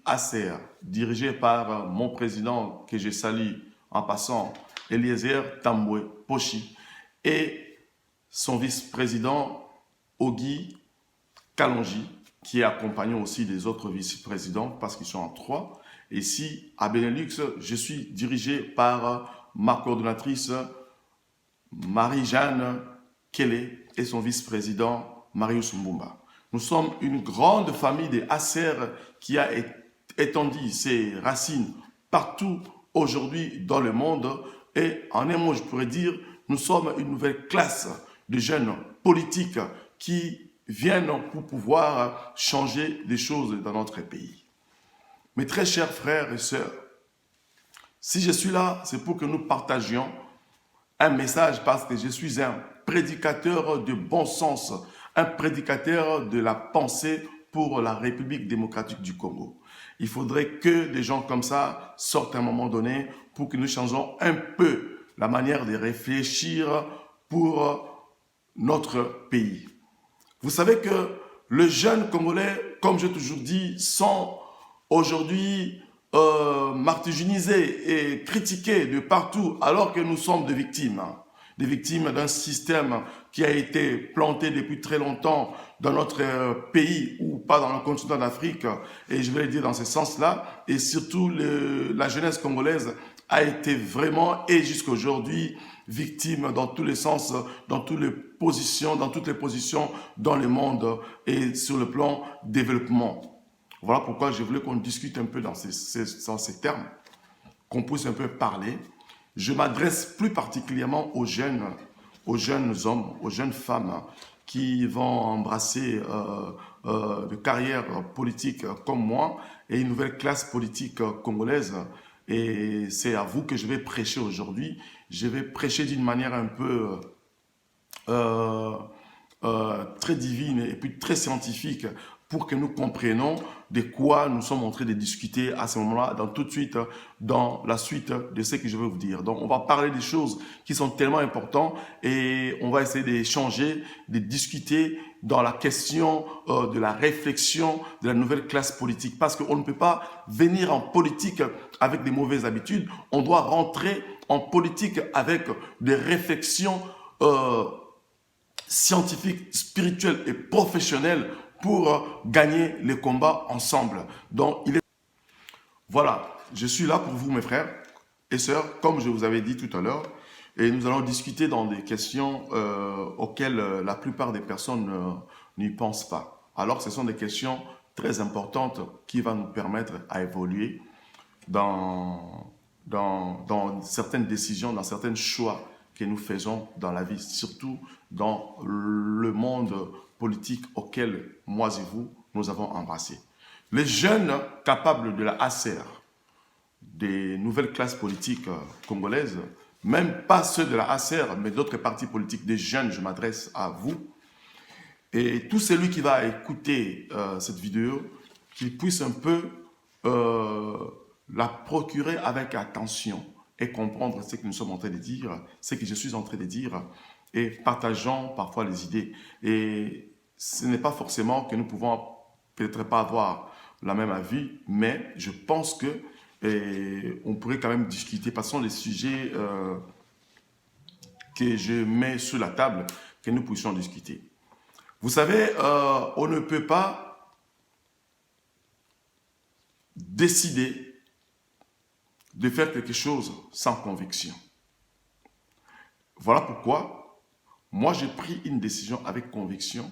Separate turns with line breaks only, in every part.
ACR, dirigé par mon président que je salue en passant, Eliezer Tambwe Poshi, et son vice-président Ogi Kalonji, qui est accompagné aussi des autres vice-présidents parce qu'ils sont en 3. Et ici, à Benelux, je suis dirigé par ma coordonnatrice Marie-Jeanne Kélé et son vice-président Marius Mbumba. Nous sommes une grande famille des ACR qui a étendu ses racines partout aujourd'hui dans le monde. Et en un mot, je pourrais dire, nous sommes une nouvelle classe de jeunes politiques qui viennent pour pouvoir changer des choses dans notre pays. Mes très chers frères et sœurs, si je suis là, c'est pour que nous partagions un message parce que je suis un prédicateur de bon sens, un prédicateur de la pensée pour la République démocratique du Congo. Il faudrait que des gens comme ça sortent à un moment donné pour que nous changeons un peu la manière de réfléchir pour notre pays. Vous savez que les jeunes Congolais, comme j'ai toujours dit, sont aujourd'hui martyrisés et critiqués de partout alors que nous sommes des victimes d'un système qui a été planté depuis très longtemps dans notre pays ou pas dans le continent d'Afrique, et je vais le dire dans ce sens-là, et surtout la jeunesse congolaise a été vraiment et jusqu'à aujourd'hui victime dans tous les sens, dans toutes les positions dans le monde et sur le plan développement. Voilà pourquoi je voulais qu'on discute un peu dans ces termes, qu'on puisse un peu parler. Je m'adresse plus particulièrement aux jeunes hommes, aux jeunes femmes qui vont embrasser de carrière politique comme moi et une nouvelle classe politique congolaise. Et c'est à vous que je vais prêcher aujourd'hui. Je vais prêcher d'une manière un peu très divine et puis très scientifique pour que nous comprenions de quoi nous sommes en train de discuter à ce moment-là, tout de suite, dans la suite de ce que je vais vous dire. Donc, on va parler des choses qui sont tellement importantes et on va essayer d'échanger, de discuter dans la question de la réflexion de la nouvelle classe politique. Parce qu'on ne peut pas venir en politique avec des mauvaises habitudes. On doit rentrer en politique avec des réflexions scientifiques, spirituelles et professionnelles pour gagner les combats ensemble. Donc, voilà, je suis là pour vous, mes frères et sœurs, comme je vous avais dit tout à l'heure, et nous allons discuter dans des questions auxquelles la plupart des personnes n'y pensent pas. Alors, ce sont des questions très importantes qui vont nous permettre à évoluer dans certaines décisions, dans certains choix que nous faisons dans la vie, surtout dans le monde politique auquel moi et vous, nous avons embrassé. Les jeunes capables de la ACR, des nouvelles classes politiques congolaises, même pas ceux de la ACR, mais d'autres partis politiques, des jeunes, je m'adresse à vous. Et tout celui qui va écouter cette vidéo, qu'il puisse un peu la procurer avec attention et comprendre ce que nous sommes en train de dire, ce que je suis en train de dire, et partageons parfois les idées. Et ce n'est pas forcément que nous pouvons peut-être pas avoir la même avis, mais je pense que on pourrait quand même discuter. Passons les sujets que je mets sur la table, que nous puissions discuter. Vous savez, on ne peut pas décider de faire quelque chose sans conviction. Voilà pourquoi moi j'ai pris une décision avec conviction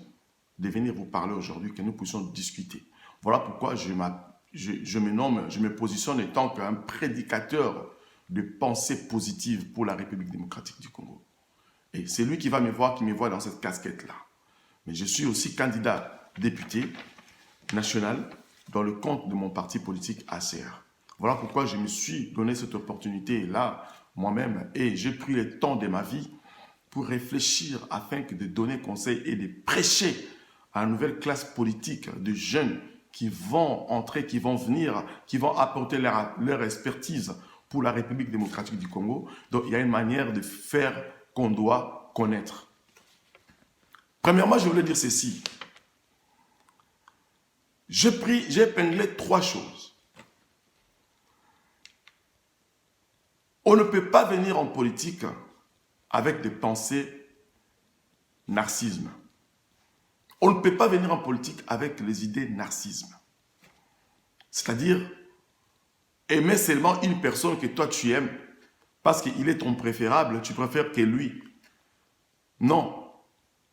de venir vous parler aujourd'hui, que nous puissions discuter. Voilà pourquoi je me positionne en tant qu'un prédicateur de pensée positive pour la République démocratique du Congo. Et c'est lui qui va me voir, qui me voit dans cette casquette-là. Mais je suis aussi candidat député national dans le compte de mon parti politique ACR. Voilà pourquoi je me suis donné cette opportunité-là moi-même et j'ai pris le temps de ma vie pour réfléchir afin que de donner conseil et de prêcher à la nouvelle classe politique de jeunes qui vont entrer, qui vont venir, qui vont apporter leur expertise pour la République démocratique du Congo. Donc, il y a une manière de faire qu'on doit connaître. Premièrement, je voulais dire ceci. J'ai épinglé 3 choses. On ne peut pas venir en politique avec des pensées narcissisme. On ne peut pas venir en politique avec les idées narcissisme. C'est-à-dire, aimer seulement une personne que toi tu aimes parce qu'il est ton préférable, tu préfères que lui. Non.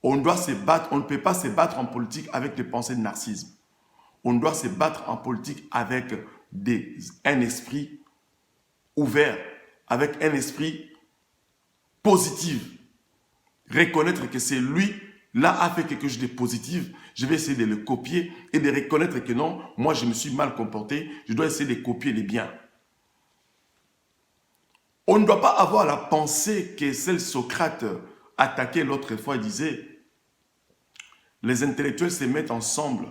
On doit se battre, on ne peut pas se battre en politique avec des pensées de narcissisme. On doit se battre en politique avec un esprit ouvert, avec un esprit positif. Reconnaître que c'est lui, là, a fait quelque chose de positif. Je vais essayer de le copier et de reconnaître que non, moi, je me suis mal comporté. Je dois essayer de copier les biens. On ne doit pas avoir la pensée que celle Socrate attaquait l'autre fois. Il disait, les intellectuels se mettent ensemble,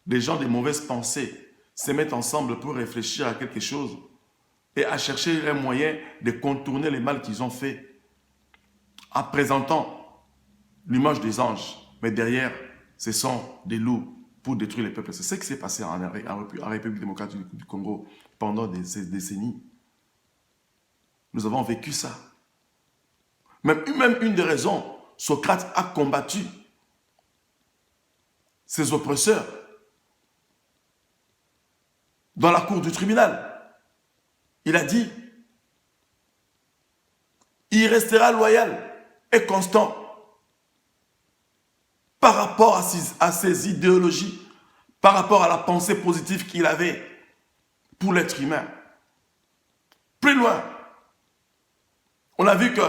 les gens de mauvaises pensées se mettent ensemble pour réfléchir à quelque chose et à chercher un moyen de contourner les mal qu'ils ont fait en présentant l'image des anges. Mais derrière, ce sont des loups pour détruire les peuples. C'est ce qui s'est passé en République démocratique du Congo pendant des décennies. Nous avons vécu ça. Même une des raisons, Socrate a combattu ses oppresseurs dans la cour du tribunal. Il a dit, il restera loyal et constant par rapport à ses idéologies, par rapport à la pensée positive qu'il avait pour l'être humain. Plus loin, on a vu que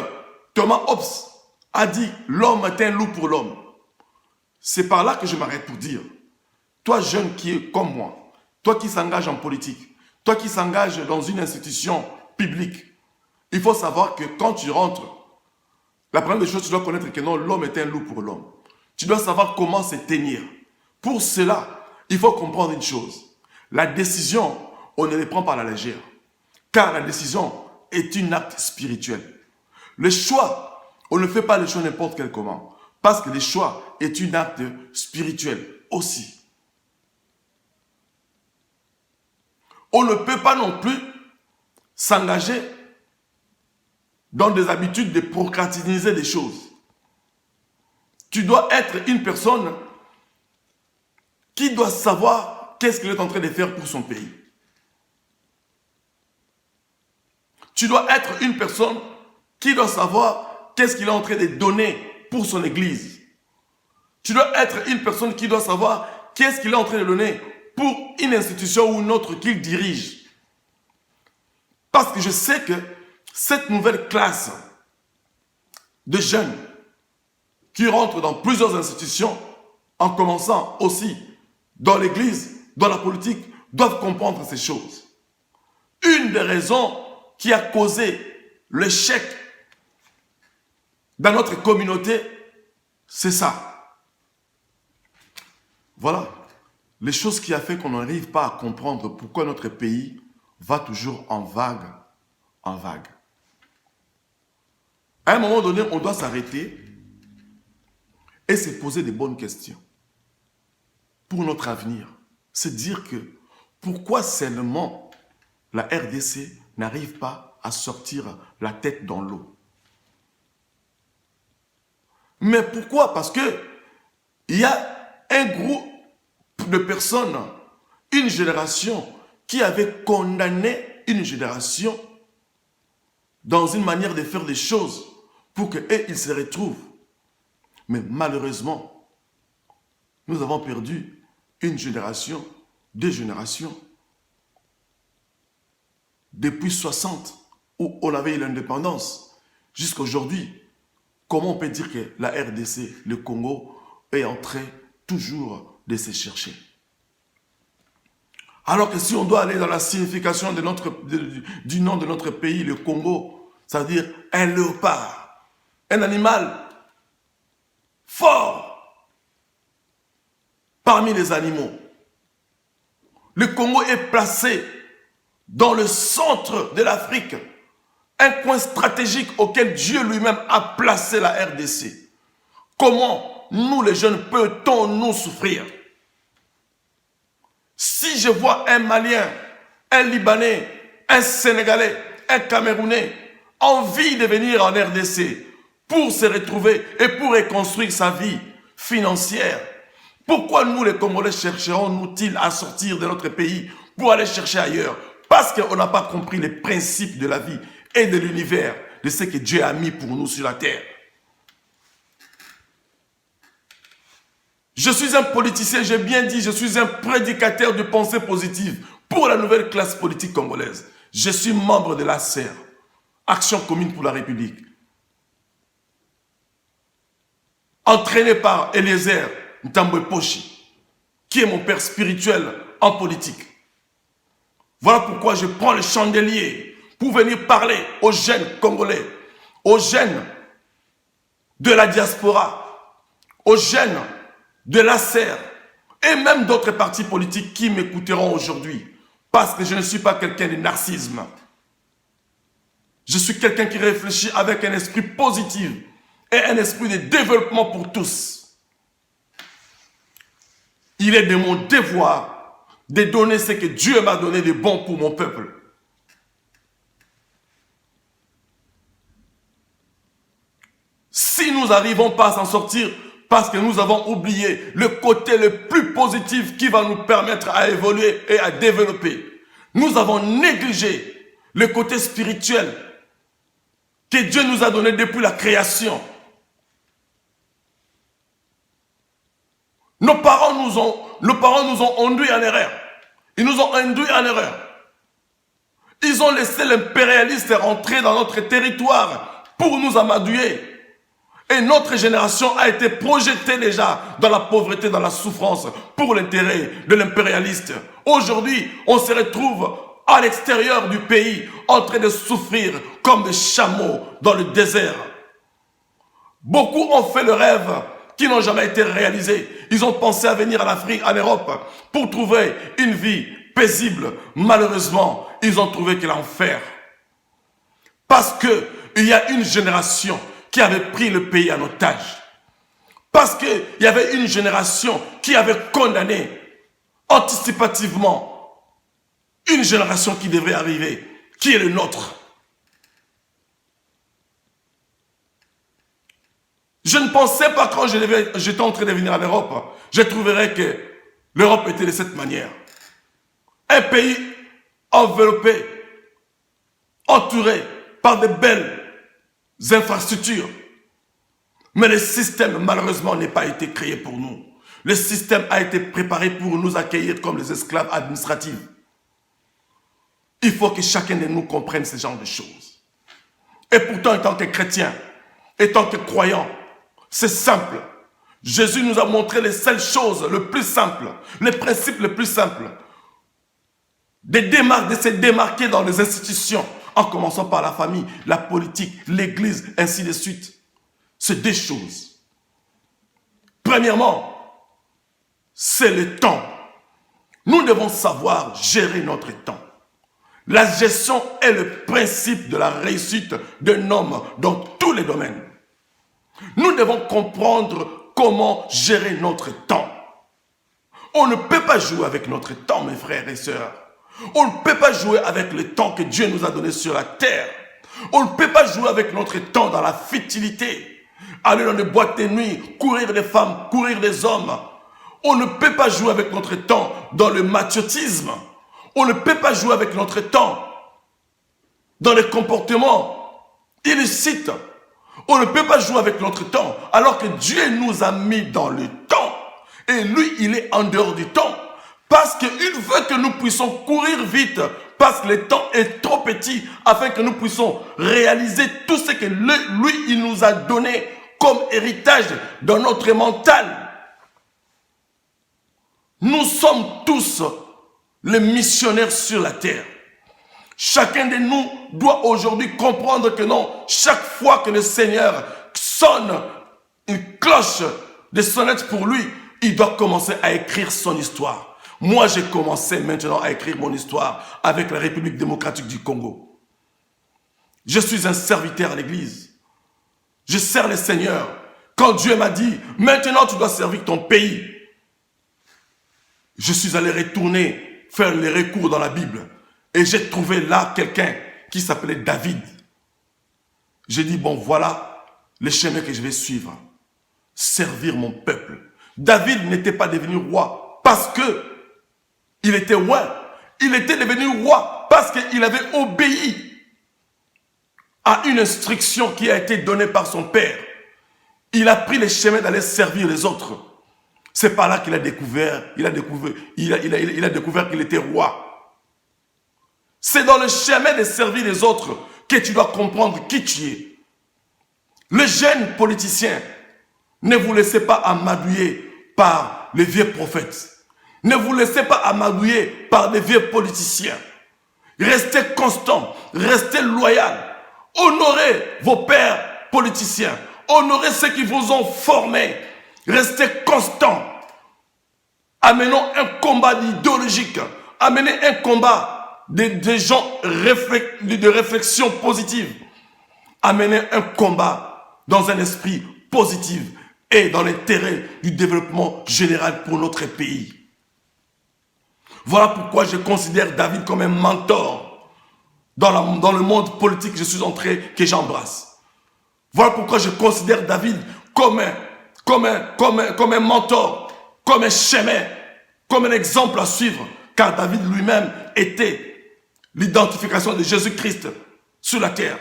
Thomas Hobbes a dit, l'homme est un loup pour l'homme. C'est par là que je m'arrête pour dire, toi jeune qui es comme moi, toi qui s'engage en politique, toi qui s'engage dans une institution publique, il faut savoir que quand tu rentres, la première des choses, tu dois connaître que non, l'homme est un loup pour l'homme. Tu dois savoir comment se tenir. Pour cela, il faut comprendre une chose. La décision, on ne les prend pas à la légère. Car la décision est un acte spirituel. Le choix, on ne fait pas les choix n'importe quel comment. Parce que le choix est un acte spirituel aussi. On ne peut pas non plus s'engager dans des habitudes de procrastiner des choses. Tu dois être une personne qui doit savoir qu'est-ce qu'il est en train de faire pour son pays. Tu dois être une personne qui doit savoir qu'est-ce qu'il est en train de donner pour son église. Tu dois être une personne qui doit savoir qu'est-ce qu'il est en train de donner pour une institution ou une autre qu'il dirige. Parce que je sais que cette nouvelle classe de jeunes qui rentrent dans plusieurs institutions, en commençant aussi dans l'église, dans la politique, doivent comprendre ces choses. Une des raisons qui a causé l'échec dans notre communauté, c'est ça. Voilà. Les choses qui a fait qu'on n'arrive pas à comprendre pourquoi notre pays va toujours en vague, en vague. À un moment donné, on doit s'arrêter et se poser des bonnes questions pour notre avenir. Se dire que pourquoi seulement la RDC n'arrive pas à sortir la tête dans l'eau. Mais pourquoi? Parce que il y a un groupe de personnes, une génération qui avait condamné une génération dans une manière de faire des choses pour qu'eux, ils se retrouvent. Mais malheureusement, nous avons perdu une génération, 2 générations. Depuis 60, où on avait eu l'indépendance, jusqu'à aujourd'hui, comment on peut dire que la RDC, le Congo, est en train toujours de se chercher? Alors que si on doit aller dans la signification du nom de notre pays, le Congo, c'est-à-dire un léopard, un animal fort parmi les animaux. Le Congo est placé dans le centre de l'Afrique, un coin stratégique auquel Dieu lui-même a placé la RDC. Comment nous les jeunes peut-on nous souffrir? Si je vois un Malien, un Libanais, un Sénégalais, un Camerounais, envie de venir en RDC pour se retrouver et pour reconstruire sa vie financière, pourquoi nous les Congolais chercherons-nous-ils à sortir de notre pays pour aller chercher ailleurs? Parce qu'on n'a pas compris les principes de la vie et de l'univers, de ce que Dieu a mis pour nous sur la terre. Je suis un politicien, j'ai bien dit, je suis un prédicateur de pensée positive pour la nouvelle classe politique congolaise. Je suis membre de l'ACER, Action commune pour la République. Entraîné par Eliezer Ntambwe-Poshi, qui est mon père spirituel en politique. Voilà pourquoi je prends le chandelier pour venir parler aux jeunes Congolais, aux jeunes de la diaspora, aux jeunes de l'ACER et même d'autres partis politiques qui m'écouteront aujourd'hui. Parce que je ne suis pas quelqu'un de narcissisme. Je suis quelqu'un qui réfléchit avec un esprit positif et un esprit de développement pour tous. Il est de mon devoir de donner ce que Dieu m'a donné de bon pour mon peuple. Si nous n'arrivons pas à s'en sortir, parce que nous avons oublié le côté le plus positif qui va nous permettre à évoluer et à développer. Nous avons négligé le côté spirituel que Dieu nous a donné depuis la création. Nos parents nous ont induits en erreur. Ils nous ont induits en erreur. Ils ont laissé l'impérialiste rentrer dans notre territoire pour nous amadouer. Et notre génération a été projetée déjà dans la pauvreté, dans la souffrance, pour l'intérêt de l'impérialiste. Aujourd'hui, on se retrouve à l'extérieur du pays, en train de souffrir comme des chameaux dans le désert. Beaucoup ont fait le rêve qui n'ont jamais été réalisés. Ils ont pensé à venir en Afrique, en Europe, pour trouver une vie paisible. Malheureusement, ils ont trouvé que l'enfer. Parce qu'il y a une génération qui avait pris le pays en otage. Parce qu'il y avait une génération qui avait condamné anticipativement une génération qui devrait arriver, qui est le nôtre. Je ne pensais pas quand j'étais en train de venir en Europe, je trouverais que l'Europe était de cette manière. Un pays enveloppé, entouré par de belles infrastructures. Mais le système, malheureusement, n'a pas été créé pour nous. Le système a été préparé pour nous accueillir comme les esclaves administratifs. Il faut que chacun de nous comprenne ce genre de choses. Et pourtant, en tant que chrétien, en tant que croyant, c'est simple. Jésus nous a montré les seules choses, le plus simple, les principes les plus simples. De se démarquer dans les institutions, en commençant par la famille, la politique, l'église, ainsi de suite. C'est des choses. Premièrement, c'est le temps. Nous devons savoir gérer notre temps. La gestion est le principe de la réussite d'un homme dans tous les domaines. Nous devons comprendre comment gérer notre temps. On ne peut pas jouer avec notre temps, mes frères et sœurs. On ne peut pas jouer avec le temps que Dieu nous a donné sur la terre. On ne peut pas jouer avec notre temps dans la futilité. Aller dans les boîtes de nuit, courir des femmes, courir des hommes. On ne peut pas jouer avec notre temps dans le machotisme. On ne peut pas jouer avec notre temps dans les comportements illicites. On ne peut pas jouer avec notre temps alors que Dieu nous a mis dans le temps. Et lui, il est en dehors du temps. Parce qu'il veut que nous puissions courir vite. Parce que le temps est trop petit afin que nous puissions réaliser tout ce que lui, il nous a donné comme héritage dans notre mental. Nous sommes tous les missionnaires sur la terre. Chacun de nous doit aujourd'hui comprendre que non, chaque fois que le Seigneur sonne une cloche de sonnette pour lui, il doit commencer à écrire son histoire. Moi, j'ai commencé maintenant à écrire mon histoire avec la République démocratique du Congo. Je suis un serviteur à l'église. Je sers le Seigneur. Quand Dieu m'a dit, maintenant tu dois servir ton pays, je suis allé retourner faire les recours dans la Bible. Et j'ai trouvé là quelqu'un qui s'appelait David. J'ai dit, bon, voilà le chemin que je vais suivre. Servir mon peuple. David n'était pas devenu roi parce que il était roi. Il était devenu roi parce qu'il avait obéi à une instruction qui a été donnée par son père. Il a pris le chemin d'aller servir les autres. C'est par là qu'il a découvert, il a découvert qu'il était roi. C'est dans le chemin de servir les autres que tu dois comprendre qui tu es. Les jeunes politiciens, ne vous laissez pas amadouer par les vieux prophètes. Ne vous laissez pas amadouer par les vieux politiciens. Restez constant, restez loyal. Honorez vos pères politiciens. Honorez ceux qui vous ont formés. Restez constant. Amenons un combat idéologique. Amenez un combat de gens de réflexion positive. Amenez un combat dans un esprit positif et dans l'intérêt du développement général pour notre pays. Voilà pourquoi je considère David comme un mentor dans le monde politique que je suis entré, que j'embrasse. Voilà pourquoi je considère David comme un mentor, comme un chemin, comme un exemple à suivre, car David lui-même était l'identification de Jésus-Christ sur la terre.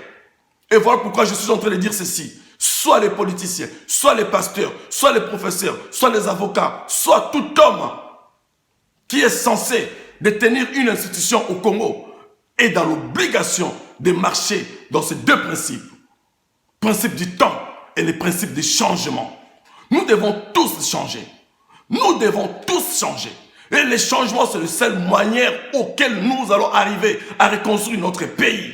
Et voilà pourquoi je suis en train de dire ceci. Soit les politiciens, soit les pasteurs, soit les professeurs, soit les avocats, soit tout homme qui est censé détenir une institution au Congo est dans l'obligation de marcher dans ces deux principes. Principe du temps et le principe du changement. Nous devons tous changer. Nous devons tous changer. Et le changement, c'est la seule manière auquel nous allons arriver à reconstruire notre pays.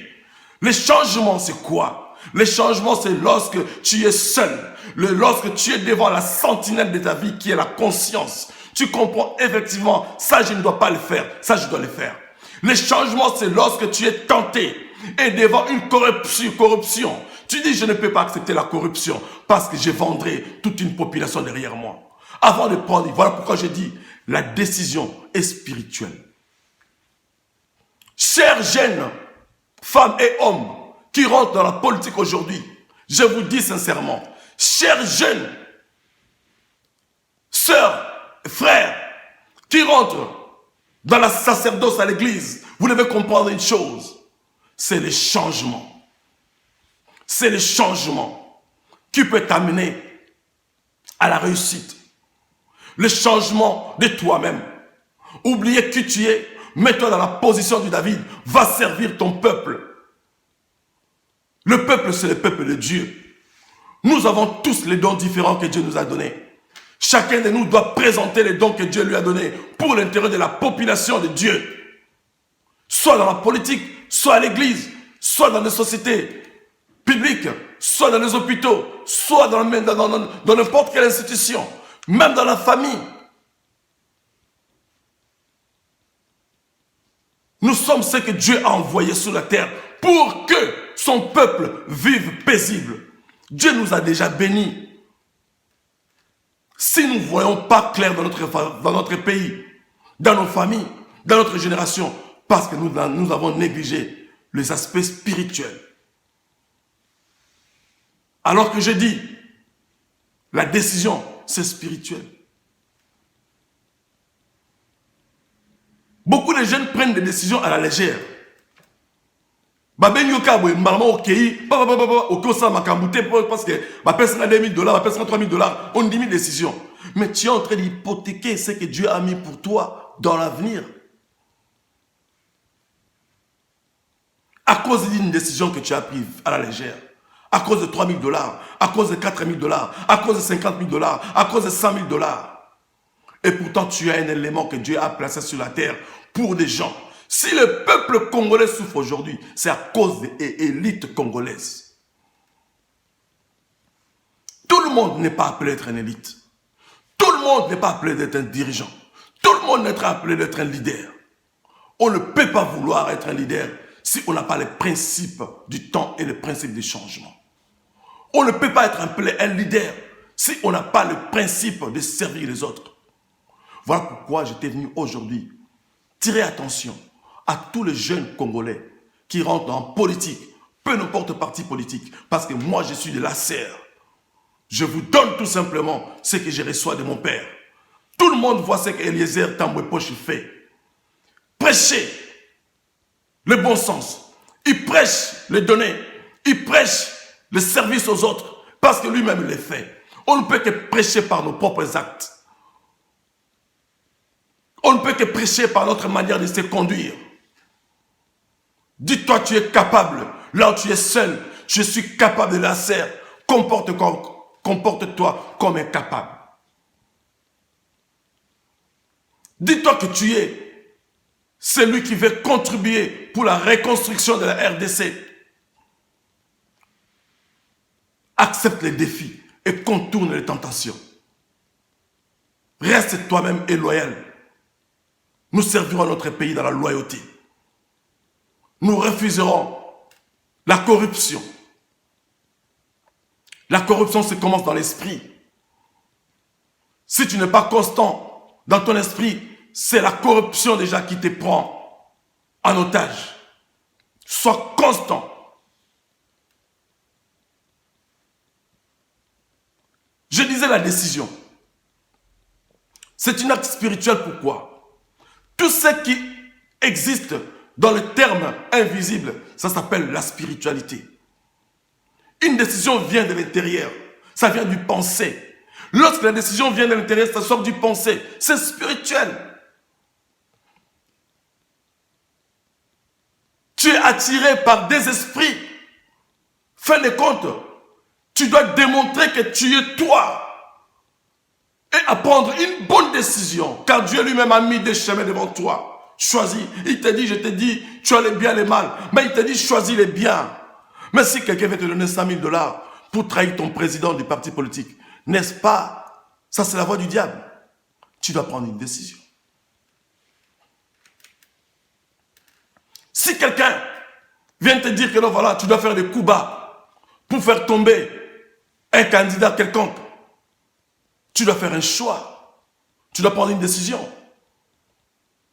Le changement, c'est quoi? Le changement, c'est lorsque tu es seul. Lorsque tu es devant la sentinelle de ta vie qui est la conscience. Tu comprends effectivement, ça je ne dois pas le faire, ça je dois le faire. Le changement, c'est lorsque tu es tenté et devant une corruption. Tu dis, je ne peux pas accepter la corruption parce que je vendrai toute une population derrière moi. Avant de prendre, voilà pourquoi je dis, la décision est spirituelle. Chers jeunes, femmes et hommes qui rentrent dans la politique aujourd'hui, je vous dis sincèrement, chers jeunes, sœurs, frères, qui rentrent dans la sacerdoce à l'église, vous devez comprendre une chose, c'est le changement. C'est le changement qui peut t'amener à la réussite. Le changement de toi-même. Oubliez qui tu es, mets-toi dans la position de David, va servir ton peuple. Le peuple, c'est le peuple de Dieu. Nous avons tous les dons différents que Dieu nous a donnés. Chacun de nous doit présenter les dons que Dieu lui a donnés pour l'intérêt de la population de Dieu. Soit dans la politique, soit à l'église, soit dans les sociétés publiques, soit dans les hôpitaux, soit dans n'importe quelle institution, même dans la famille. Nous sommes ceux que Dieu a envoyés sur la terre pour que son peuple vive paisible. Dieu nous a déjà bénis. Si nous ne voyons pas clair dans notre pays, dans nos familles, dans notre génération, parce que nous avons négligé les aspects spirituels. Alors que je dis, la décision, c'est spirituel. Beaucoup de jeunes prennent des décisions à la légère. Parce que ma personne a 2000 $, ma personne a 3000 $, on dit 1000 décisions. Mais tu es en train d'hypothéquer ce que Dieu a mis pour toi dans l'avenir. À cause d'une décision que tu as prise à la légère. À cause de 3000 $, à cause de 4000 $, à cause de 50 000 $, à cause de 100 000 $. Et pourtant, tu as un élément que Dieu a placé sur la terre pour des gens. Si le peuple congolais souffre aujourd'hui, c'est à cause des élites congolaises. Tout le monde n'est pas appelé d'être une élite. Tout le monde n'est pas appelé d'être un dirigeant. Tout le monde n'est pas appelé d'être un leader. On ne peut pas vouloir être un leader si on n'a pas les principes du temps et les principes du changement. On ne peut pas être appelé un leader si on n'a pas le principe de servir les autres. Voilà pourquoi j'étais venu aujourd'hui tirer attention à tous les jeunes Congolais qui rentre en politique, peu importe parti politique, parce que moi je suis de la serre. Je vous donne tout simplement ce que je reçois de mon père. Tout le monde voit ce qu'Eliezer Tambwe-Poche fait. Prêcher le bon sens. Il prêche les données. Il prêche le service aux autres parce que lui-même le fait. On ne peut que prêcher par nos propres actes. On ne peut que prêcher par notre manière de se conduire. Dis-toi, tu es capable. Là où tu es seul, je suis capable de la serre. Comporte-toi comme incapable. Dis-toi que tu es celui qui veut contribuer pour la reconstruction de la RDC. Accepte les défis et contourne les tentations. Reste toi-même et loyal. Nous servirons notre pays dans la loyauté. Nous refuserons la corruption. La corruption se commence dans l'esprit. Si tu n'es pas constant dans ton esprit, c'est la corruption déjà qui te prend en otage. Sois constant. Je disais la décision. C'est une acte spirituel. Pourquoi? Tout ce qui existe dans le terme invisible, ça s'appelle la spiritualité. Une décision vient de l'intérieur. Ça vient du pensée. Lorsque la décision vient de l'intérieur, ça sort du pensée. C'est spirituel. Tu es attiré par des esprits. Fin de compte, tu dois démontrer que tu es toi. Et à prendre une bonne décision. Car Dieu lui-même a mis des chemins devant toi. Choisis. Il te dit, je te dis, tu as les biens et les mal. Mais il te dit, choisis les biens. Mais si quelqu'un veut te donner 100 000 $ pour trahir ton président du parti politique, n'est-ce pas? Ça, c'est la voie du diable. Tu dois prendre une décision. Si quelqu'un vient te dire que non, voilà, tu dois faire des coups bas pour faire tomber un candidat quelconque, tu dois faire un choix. Tu dois prendre une décision.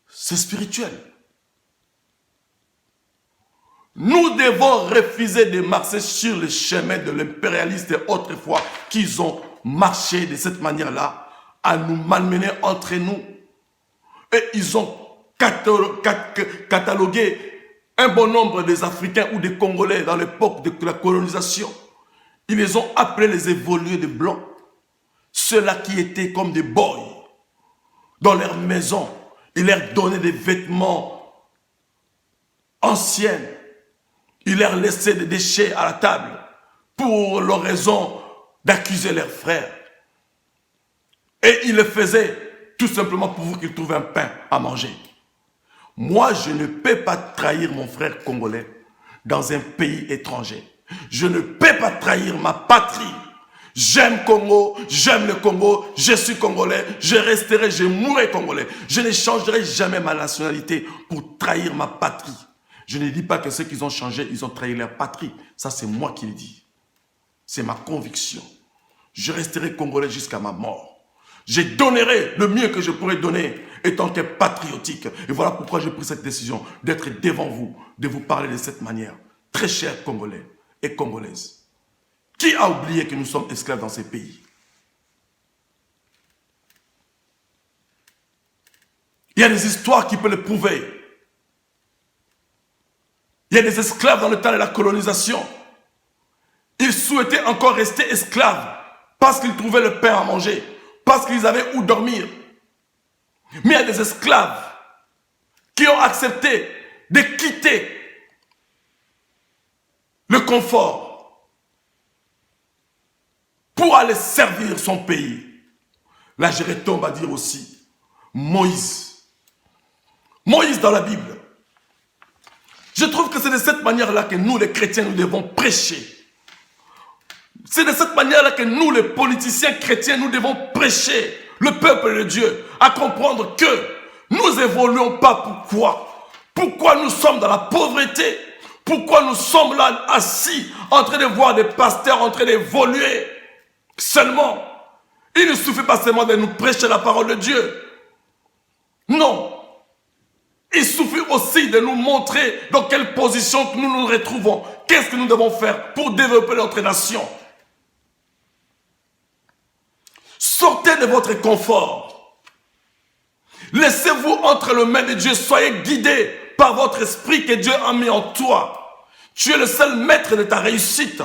C'est spirituel. Nous devons refuser de marcher sur le chemin de l'impérialiste autrefois qu'ils ont marché de cette manière-là à nous malmener entre nous. Et ils ont catalogué un bon nombre des Africains ou des Congolais dans l'époque de la colonisation. Ils les ont appelés les évolués de blancs. Ceux-là qui étaient comme des boys dans leur maison. Ils leur donnaient des vêtements anciens. Ils leur laissaient des déchets à la table pour leur raison d'accuser leurs frères. Et ils le faisaient tout simplement pour qu'ils trouvent un pain à manger. Moi, je ne peux pas trahir mon frère congolais dans un pays étranger. Je ne peux pas trahir ma patrie. J'aime Congo, j'aime le Congo, je suis congolais, je resterai, je mourrai congolais. Je ne changerai jamais ma nationalité pour trahir ma patrie. Je ne dis pas que ceux qui ont changé, ils ont trahi leur patrie. Ça, c'est moi qui le dis. C'est ma conviction. Je resterai congolais jusqu'à ma mort. Je donnerai le mieux que je pourrais donner étant que patriotique. Et voilà pourquoi j'ai pris cette décision d'être devant vous, de vous parler de cette manière. Très chers Congolais et Congolaises. Qui a oublié que nous sommes esclaves dans ces pays? Il y a des histoires qui peuvent le prouver. Il y a des esclaves dans le temps de la colonisation. Ils souhaitaient encore rester esclaves parce qu'ils trouvaient le pain à manger, parce qu'ils avaient où dormir. Mais il y a des esclaves qui ont accepté de quitter le confort pour aller servir son pays. Là, je retombe à dire aussi Moïse. Moïse dans la Bible. Je trouve que c'est de cette manière-là que nous, les chrétiens, nous devons prêcher. C'est de cette manière-là que nous, les politiciens chrétiens, nous devons prêcher le peuple de Dieu à comprendre que nous évoluons pas. Pourquoi? Pourquoi nous sommes dans la pauvreté? Pourquoi nous sommes là assis en train de voir des pasteurs en train d'évoluer seulement? Il ne suffit pas seulement de nous prêcher la parole de Dieu. Non. Il suffit aussi de nous montrer dans quelle position nous nous retrouvons. Qu'est-ce que nous devons faire pour développer notre nation? Sortez de votre confort. Laissez-vous entre les mains de Dieu. Soyez guidés par votre esprit que Dieu a mis en toi. Tu es le seul maître de ta réussite.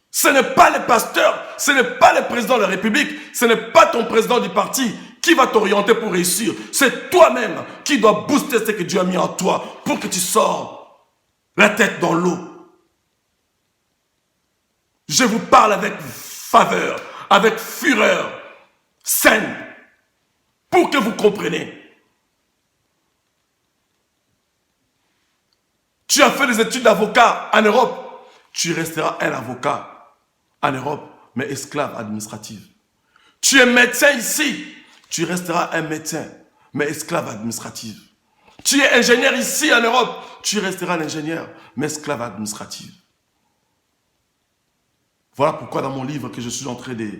Ce n'est pas le pasteur, ce n'est pas le président de la République, ce n'est pas ton président du parti qui va t'orienter pour réussir. C'est toi-même qui dois booster ce que Dieu a mis en toi pour que tu sors la tête dans l'eau. Je vous parle avec faveur, avec fureur saine, pour que vous compreniez. Tu as fait des études d'avocat en Europe, tu resteras un avocat en Europe, mais esclave administratif. Tu es médecin ici, tu resteras un médecin, mais esclave administratif. Tu es ingénieur ici en Europe, tu resteras un ingénieur, mais esclave administratif. Voilà pourquoi dans mon livre que je suis en train de...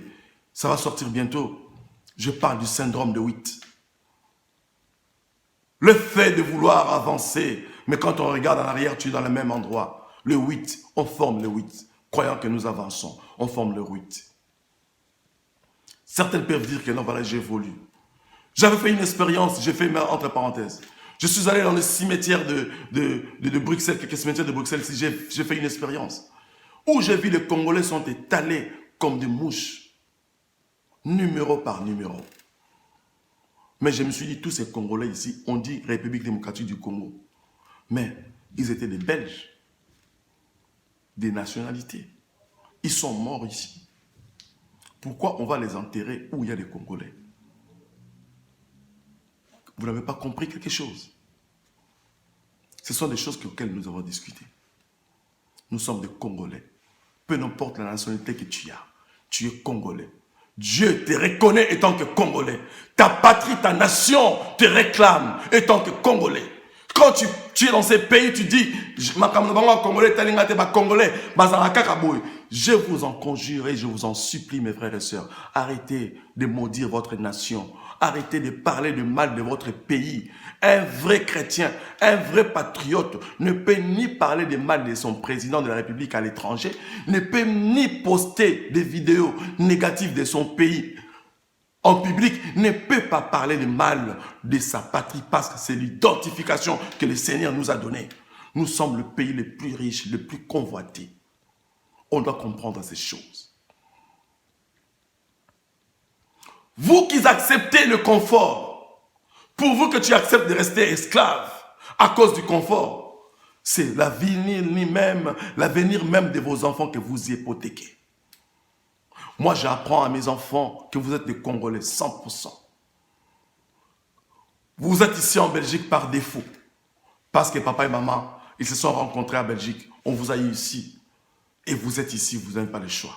Ça va sortir bientôt. Je parle du syndrome de Witt. Le fait de vouloir avancer, mais quand on regarde en arrière, tu es dans le même endroit. Le Witt, on forme le Witt. Croyant que nous avançons, on forme le Witt. Certains peuvent dire que non, voilà, j'évolue. J'avais fait une expérience, j'ai fait entre parenthèses. Je suis allé dans le cimetière de Bruxelles, quelques cimetières de Bruxelles, j'ai fait une expérience. Où j'ai vu les Congolais sont étalés comme des mouches, numéro par numéro. Mais je me suis dit, tous ces Congolais ici, on dit République démocratique du Congo. Mais ils étaient des Belges, des nationalités. Ils sont morts ici. Pourquoi on va les enterrer où il y a des Congolais? Vous n'avez pas compris quelque chose? Ce sont des choses auxquelles nous avons discuté. Nous sommes des Congolais. Peu importe la nationalité que tu as, tu es Congolais. Dieu te reconnaît étant que Congolais. Ta patrie, ta nation te réclame étant que Congolais. Quand tu es dans ces pays, tu dis, je vous en conjure et je vous en supplie, mes frères et sœurs, arrêtez de maudire votre nation. Arrêtez de parler de mal de votre pays. Un vrai chrétien, un vrai patriote ne peut ni parler de mal de son président de la République à l'étranger, ne peut ni poster des vidéos négatives de son pays en public, ne peut pas parler de mal de sa patrie parce que c'est l'identification que le Seigneur nous a donnée. Nous sommes le pays le plus riche, le plus convoité. On doit comprendre ces choses. Vous qui acceptez le confort, pour vous que tu acceptes de rester esclave à cause du confort, c'est l'avenir même de vos enfants que vous hypothéquez. Moi, j'apprends à mes enfants que vous êtes des Congolais 100%. Vous êtes ici en Belgique par défaut. Parce que papa et maman, ils se sont rencontrés en Belgique. On vous a eu ici. Et vous êtes ici, vous n'avez pas le choix.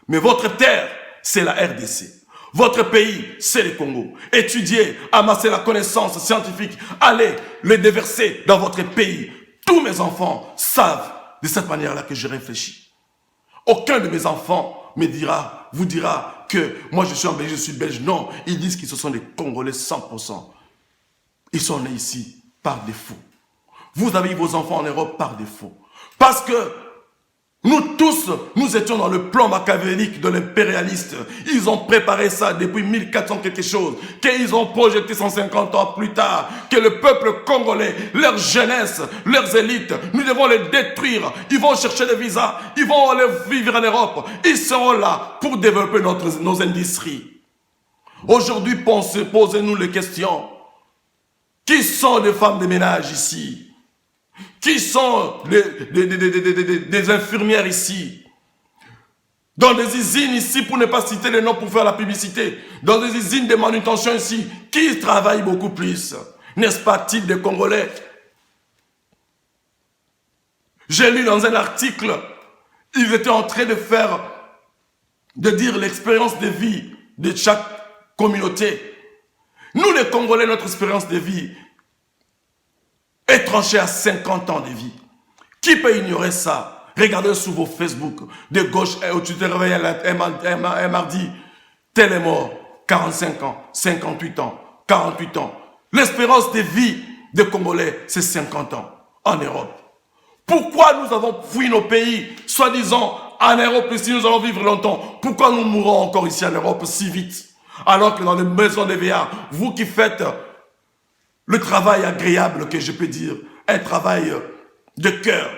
Mais votre terre, c'est la RDC. Votre pays, c'est le Congo. Étudiez, amassez la connaissance scientifique. Allez les déverser dans votre pays. Tous mes enfants savent de cette manière-là que je réfléchis. Aucun de mes enfants vous dira que moi je suis en Belgique, je suis belge. Non, ils disent qu'ils sont des Congolais 100%. Ils sont nés ici par défaut. Vous avez eu vos enfants en Europe par défaut. Parce que nous tous, nous étions dans le plan machiavélique de l'impérialiste. Ils ont préparé ça depuis 1400 quelque chose. Qu'ils ont projeté 150 ans plus tard. Que le peuple congolais, leur jeunesse, leurs élites, nous devons les détruire. Ils vont chercher des visas. Ils vont aller vivre en Europe. Ils seront là pour développer nos industries. Aujourd'hui, posez-nous les questions. Qui sont les femmes de ménage ici? Qui sont des infirmières ici? Dans des usines ici, pour ne pas citer les noms pour faire la publicité, dans des usines de manutention ici, qui travaillent beaucoup plus? N'est-ce pas-il des Congolais? J'ai lu dans un article, ils étaient en train de dire l'expérience de vie de chaque communauté. Nous les Congolais, notre expérience de vie est tranché à 50 ans de vie. Qui peut ignorer ça? Regardez sur vos Facebook, de gauche, où tu te réveilles un mardi, tel est mort, 45 ans, 58 ans, 48 ans. L'espérance de vie des Congolais, c'est 50 ans en Europe. Pourquoi nous avons fui nos pays, soi-disant en Europe, ici nous allons vivre longtemps? Pourquoi nous mourrons encore ici en Europe si vite? Alors que dans les maisons des VA, vous qui faites le travail agréable, que je peux dire, un travail de cœur,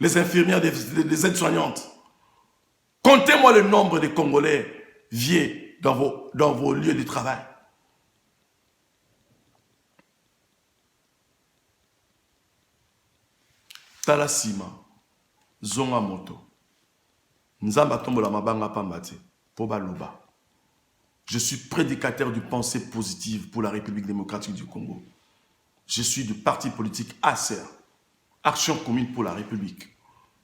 les infirmières, les aides-soignantes, comptez-moi le nombre de Congolais vieux dans vos lieux de travail. Tala sima, zonga moto, nzamba tombola mabanga pambate, poba loba. Je suis prédicateur de pensée positive pour la République démocratique du Congo. Je suis du parti politique ACER, Action commune pour la République.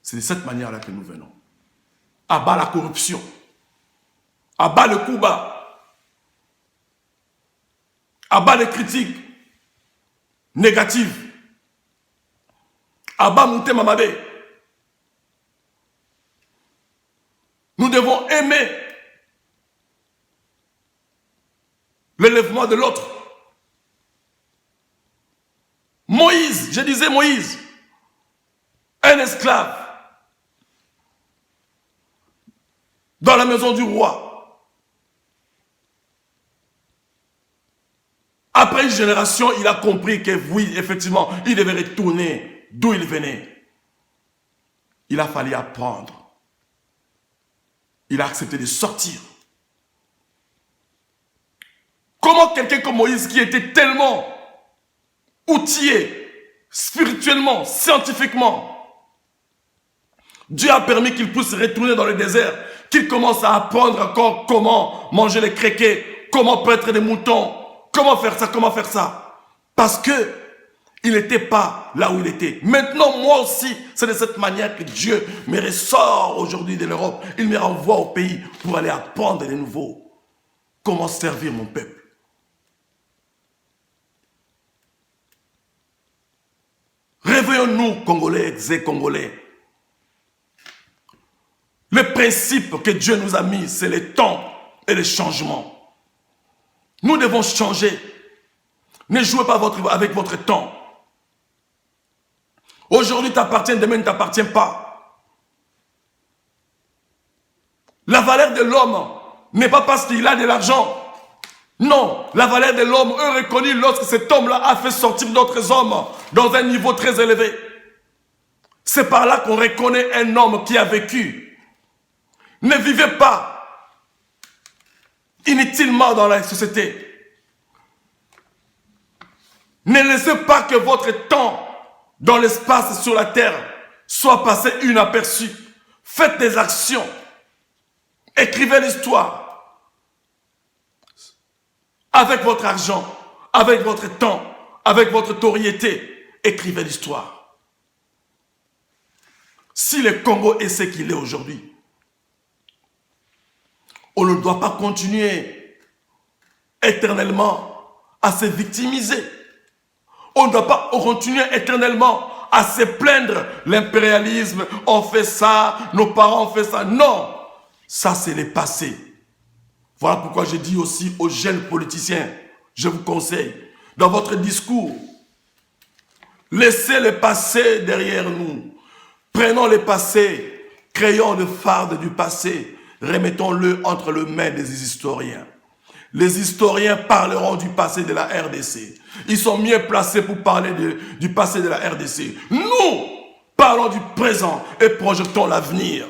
C'est de cette manière-là que nous venons. À bas la corruption, à bas le coup bas, à bas les critiques négatives, à bas Mouté Mamabé. Nous devons aimer l'élèvement de l'autre. Moïse, je disais Moïse, un esclave dans la maison du roi. Après une génération, il a compris que oui, effectivement, il devait retourner d'où il venait. Il a fallu apprendre. Il a accepté de sortir. Comment quelqu'un comme Moïse, qui était tellement outillé, spirituellement, scientifiquement, Dieu a permis qu'il puisse retourner dans le désert, qu'il commence à apprendre encore comment manger les créquets, comment paître des moutons, comment faire ça. Parce que il n'était pas là où il était. Maintenant, moi aussi, c'est de cette manière que Dieu me ressort aujourd'hui de l'Europe. Il me renvoie au pays pour aller apprendre de nouveau comment servir mon peuple. Réveillons-nous, Congolais et Congolais. Le principe que Dieu nous a mis, c'est le temps et le changement. Nous devons changer. Ne jouez pas avec votre temps. Aujourd'hui t'appartient, demain ne t'appartient pas. La valeur de l'homme n'est pas parce qu'il a de l'argent. Non, la valeur de l'homme est reconnue lorsque cet homme-là a fait sortir d'autres hommes dans un niveau très élevé. C'est par là qu'on reconnaît un homme qui a vécu. Ne vivez pas inutilement dans la société. Ne laissez pas que votre temps dans l'espace sur la terre soit passé inaperçu. Faites des actions. Écrivez l'histoire. Avec votre argent, avec votre temps, avec votre notoriété, écrivez l'histoire. Si le Congo est ce qu'il est aujourd'hui, on ne doit pas continuer éternellement à se victimiser. On ne doit pas continuer éternellement à se plaindre. L'impérialisme, on fait ça, nos parents ont fait ça. Non, ça c'est le passé. Voilà pourquoi je dis aussi aux jeunes politiciens, je vous conseille, dans votre discours, laissez le passé derrière nous. Prenons le passé, créons le fardeau du passé, remettons-le entre les mains des historiens. Les historiens parleront du passé de la RDC. Ils sont mieux placés pour parler du passé de la RDC. Nous, parlons du présent et projetons l'avenir.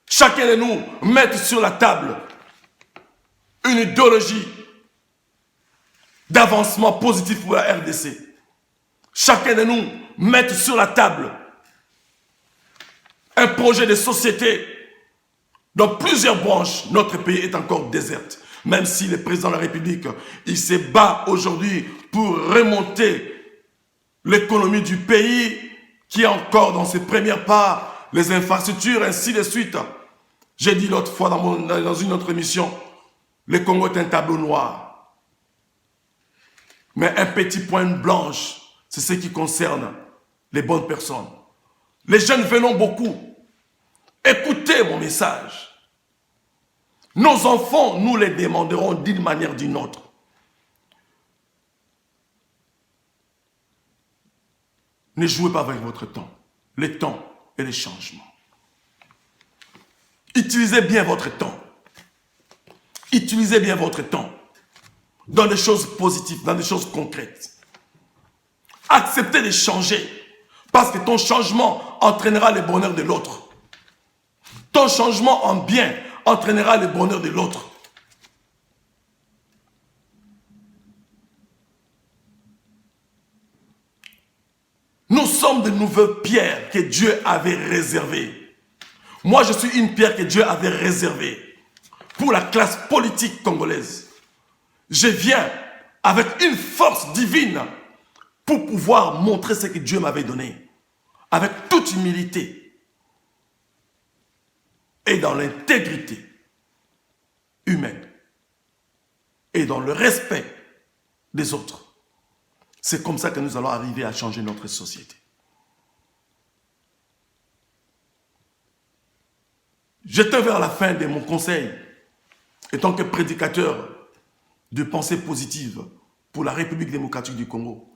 Chacun de nous mette sur la table une idéologie d'avancement positif pour la RDC. Chacun de nous mette sur la table un projet de société. Dans plusieurs branches, notre pays est encore déserte. Même si le président de la République, il se bat aujourd'hui pour remonter l'économie du pays, qui est encore dans ses premières pas, les infrastructures, ainsi de suite. J'ai dit l'autre fois dans une autre émission, le Congo est un tableau noir. Mais un petit point blanche, c'est ce qui concerne les bonnes personnes. Les jeunes venons beaucoup. Écoutez mon message. Nos enfants, nous les demanderons d'une manière ou d'une autre. Ne jouez pas avec votre temps. Le temps et les changements. Utilisez bien votre temps. Utilisez bien votre temps dans des choses positives, dans des choses concrètes. Acceptez de changer parce que ton changement entraînera le bonheur de l'autre. Ton changement en bien entraînera le bonheur de l'autre. Nous sommes de nouvelles pierres que Dieu avait réservées. Moi, je suis une pierre que Dieu avait réservée pour la classe politique congolaise. Je viens avec une force divine pour pouvoir montrer ce que Dieu m'avait donné. Avec toute humilité et dans l'intégrité humaine et dans le respect des autres. C'est comme ça que nous allons arriver à changer notre société. J'étais vers la fin de mon conseil, étant que prédicateur de pensée positive pour la République démocratique du Congo.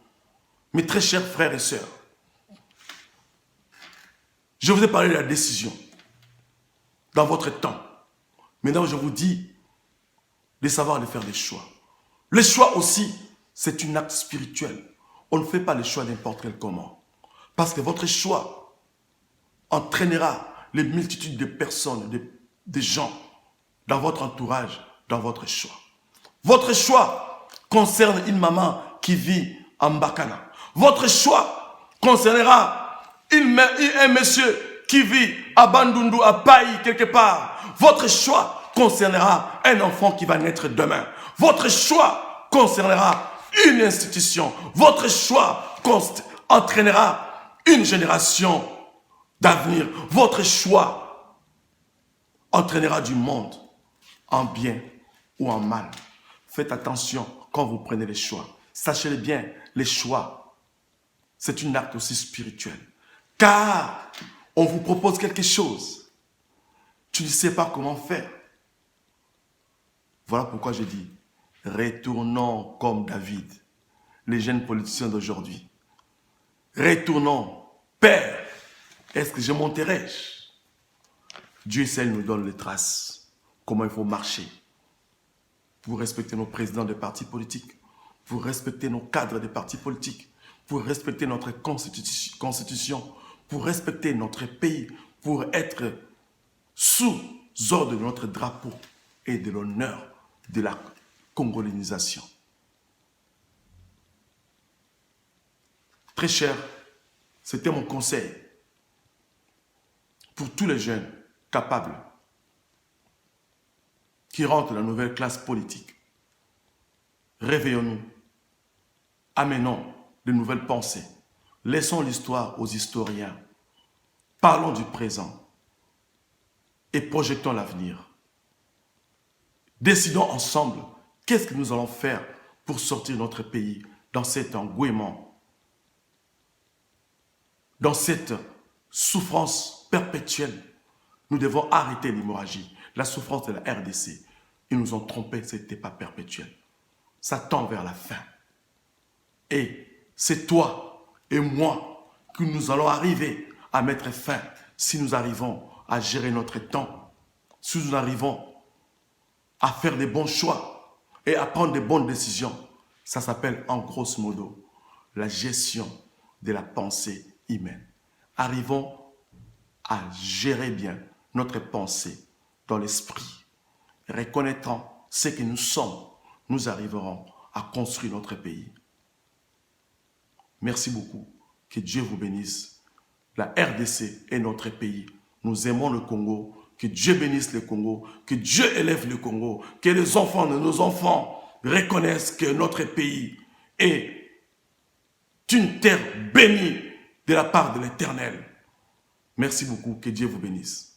Mes très chers frères et sœurs, je vous ai parlé de la décision dans votre temps. Maintenant, je vous dis de savoir de faire des choix. Les choix aussi, c'est un acte spirituel. On ne fait pas les choix n'importe quel comment. Parce que votre choix entraînera les multitudes de personnes, de gens dans votre entourage, dans votre choix. Votre choix concerne une maman qui vit en Bakana. Votre choix concernera un monsieur qui vit à Bandundu, à Paï, quelque part. Votre choix concernera un enfant qui va naître demain. Votre choix concernera une institution. Votre choix entraînera une génération d'avenir. Votre choix entraînera du monde en bien ou en mal. Faites attention quand vous prenez les choix. Sachez-le bien, les choix, c'est un acte aussi spirituel. Car on vous propose quelque chose. Tu ne sais pas comment faire. Voilà pourquoi je dis, retournons comme David, les jeunes politiciens d'aujourd'hui. Retournons. Père, est-ce que je monterai-je? Dieu seul nous donne les traces, comment il faut marcher pour respecter nos présidents des partis politiques, pour respecter nos cadres des partis politiques, pour respecter notre constitution, pour respecter notre pays, pour être sous ordre de notre drapeau et de l'honneur de la congolaisation. Très cher, c'était mon conseil pour tous les jeunes capables qui rentrent dans la nouvelle classe politique. Réveillons-nous, amenons de nouvelles pensées, laissons l'histoire aux historiens, parlons du présent et projetons l'avenir. Décidons ensemble qu'est-ce que nous allons faire pour sortir notre pays dans cet engouement, dans cette souffrance perpétuelle. Nous devons arrêter l'hémorragie, la souffrance de la RDC. Ils nous ont trompés, ce n'était pas perpétuel. Ça tend vers la fin. Et c'est toi et moi que nous allons arriver à mettre fin si nous arrivons à gérer notre temps, si nous arrivons à faire des bons choix et à prendre des bonnes décisions. Ça s'appelle en grosso modo la gestion de la pensée humaine. Arrivons à gérer bien notre pensée dans l'esprit. Reconnaîtrons ce que nous sommes, nous arriverons à construire notre pays. Merci beaucoup. Que Dieu vous bénisse. La RDC est notre pays. Nous aimons le Congo. Que Dieu bénisse le Congo. Que Dieu élève le Congo. Que les enfants de nos enfants reconnaissent que notre pays est une terre bénie de la part de l'Éternel. Merci beaucoup. Que Dieu vous bénisse.